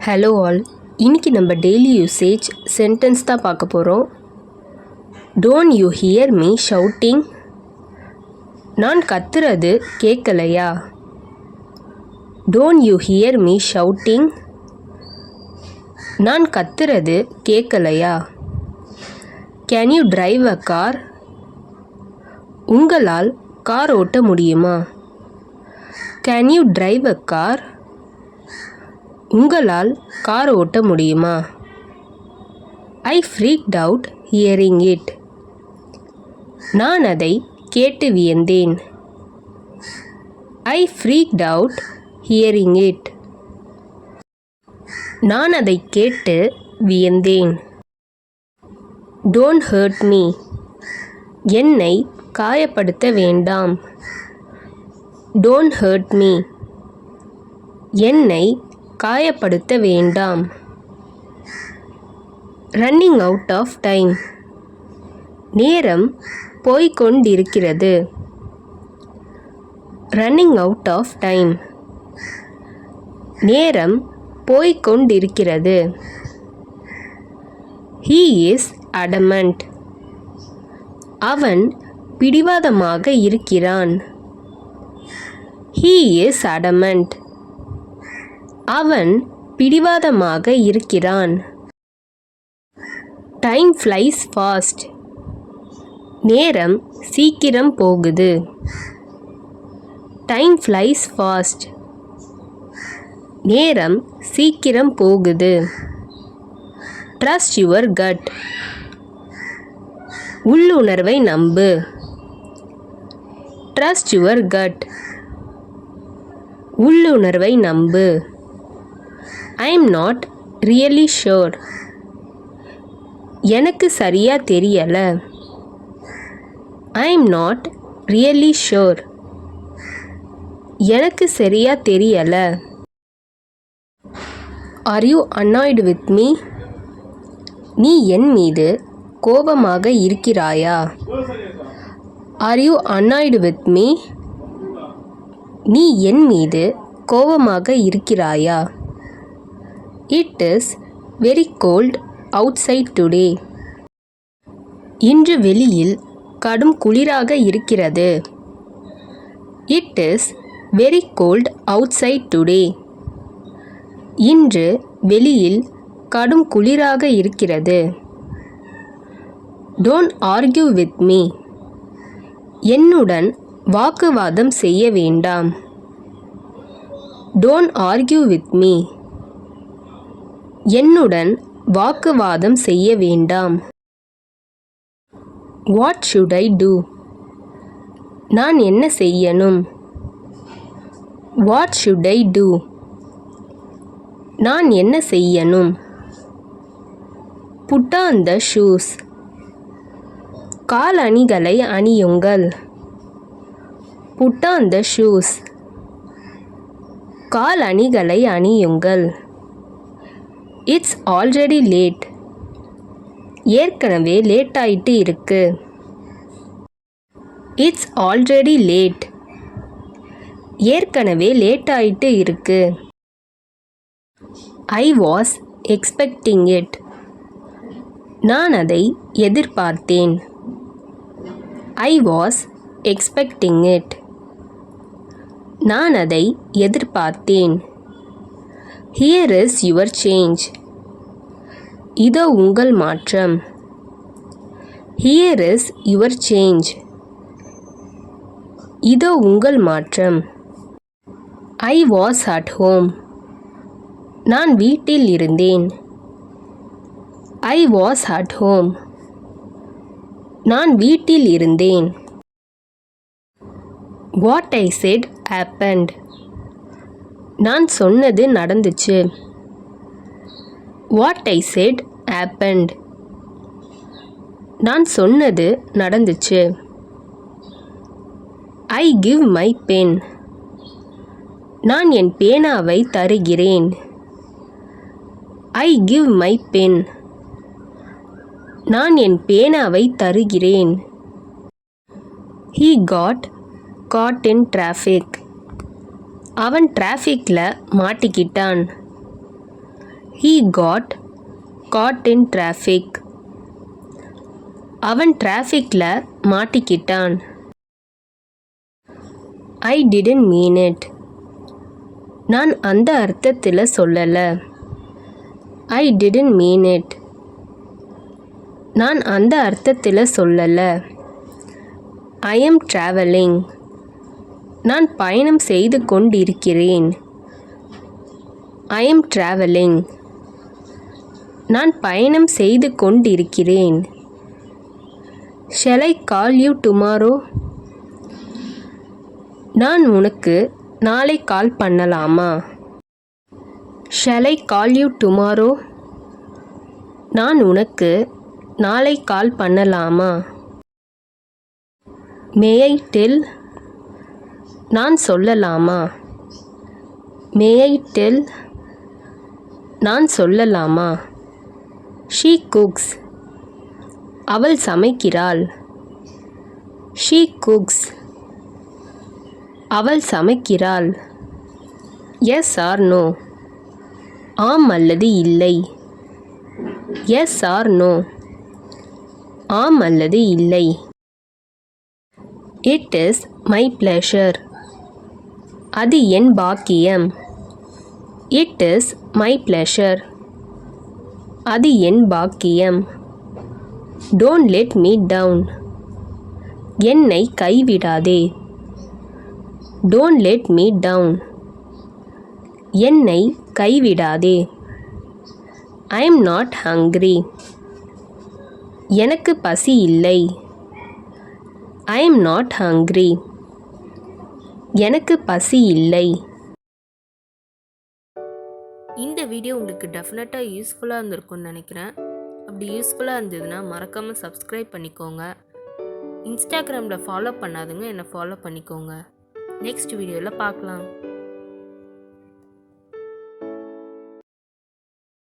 Hello all, இன்றைக்கி நம்ம daily usage sentence தான் பார்க்க போகிறோம். Don't you hear me shouting? நான் கத்துறது கேட்கலையா? Don't you hear me shouting? நான் கத்துறது கேட்கலையா? Can you drive a car? உங்களால் கார் ஓட்ட முடியுமா? Can you drive a car? உங்களால் கார் ஓட்ட முடியுமா? ஐ ஃப்ரீக்ட் அவுட் ஹியரிங் இட். நான் அதை கேட்டு வியந்தேன். ஐ ஃப்ரீக்ட் அவுட் ஹியரிங் இட். நான் அதை கேட்டு வியந்தேன். Don't hurt me. என்னை காயப்படுத்த வேண்டாம். Don't hurt me. என்னை காயப்படுத்த வேண்டாம். Running out of time. நேரம் போய்கொண்டிருக்கிறது. Running out of time. நேரம் போய்கொண்டிருக்கிறது. He is adamant. அவன் பிடிவாதமாக இருக்கிறான். He is adamant. அவன் பிடிவாதமாக இருக்கிறான். Time flies fast. நேரம் சீக்கிரம் போகுது. Time flies fast. நேரம் சீக்கிரம் போகுது. Trust your gut. உள்ளுணர்வை நம்பு. Trust your gut. உள்ளுணர்வை நம்பு. I am not really sure. எனக்கு சரியா தெரியல. I am not really sure. எனக்கு சரியா தெரியல. Are you annoyed with me? நீ என் மீது கோபமாக இருக்கிறாயா? Are you annoyed with me? நீ என் மீது கோபமாக இருக்கிறாயா? It is very cold outside today. இன்று வெளியில் கடும் குளிராக இருக்கிறது. It is very cold outside today. இன்று வெளியில் கடும் குளிராக இருக்கிறது. Don't argue with me. என்னுடன் வாக்குவாதம் செய்ய வேண்டாம். Don't argue with me. என்னுடன் வாக்குவாதம் செய்ய வேண்டாம். What should I do? நான் என்ன செய்யணும்? What should I do? நான் என்ன செய்யணும்? Put on the shoes. காலணிகளை அணியுங்கள். Put on the shoes. காலணிகளை அணியுங்கள். It's already late. ஏற்கனவே லேட் ஆயிட்டு இருக்கு. It's already late. ஏற்கனவே லேட் ஆயிட்டு இருக்கு. I was expecting it. நான் அதை எதிர்பார்த்தேன். I was expecting it. நான் அதை எதிர்பார்த்தேன். Here is your change. இதோ உங்கள் மாற்றம். Here is your change. இதோ உங்கள் மாற்றம். I was at home. நான் வீட்டில் இருந்தேன். I was at home. நான் வீட்டில் இருந்தேன். What I said happened. நான் சொன்னது நடந்துச்சு. What I said happened. நான் சொன்னது நடந்துச்சு. I give my pen. நான் என் பேனாவை தருகிறேன். I give my pen. நான் என் பேனாவை தருகிறேன். He got caught in traffic. அவன் டிராஃபிக்கில் மாட்டிக்கிட்டான். He got caught in traffic. அவன் டிராஃபிக்ல மாட்டிக்கிட்டான். I didn't mean it. நான் அந்த அர்த்தத்தில் சொல்லல. I didn't mean it. நான் அந்த அர்த்தத்தில் சொல்லல. I am traveling. நான் பயணம் செய்து கொண்டிருக்கிறேன். I am traveling. நான் பயணம் செய்து கொண்டிருக்கிறேன். Shall I call you tomorrow? நான் உனக்கு நாளை கால் பண்ணலாமா? Shall I call you tomorrow? நான் உனக்கு நாளை கால் பண்ணலாமா? May I tell? நான் சொல்லலாமா? May I tell? நான் சொல்லலாமா? She cooks. அவள் சமைக்கிறாள். She cooks. அவள் சமைக்கிறாள். Yes or no? ஆம் அல்லது இல்லை. Yes or no? ஆம் அல்லது இல்லை. It is my pleasure. அது என் பாக்கியம். It is my pleasure. அது என் பாக்கியம். Don't let me down. என்னை கைவிடாதே. Don't let me down. என்னை கைவிடாதே. I am not hungry. எனக்கு பசி இல்லை. I am not hungry. எனக்கு பசி இல்லை. இந்த வீடியோ உங்களுக்கு டெஃபினட்டாக யூஸ்ஃபுல்லாக இருந்திருக்கும்னு நினைக்கிறேன். அப்படி யூஸ்ஃபுல்லாக இருந்ததுன்னா மறக்காமல் சப்ஸ்கிரைப் பண்ணிக்கோங்க. இன்ஸ்டாகிராமில் ஃபாலோ பண்ணாதுங்க, என்னை ஃபாலோ பண்ணிக்கோங்க. நெக்ஸ்ட் வீடியோவில் பார்க்கலாம்.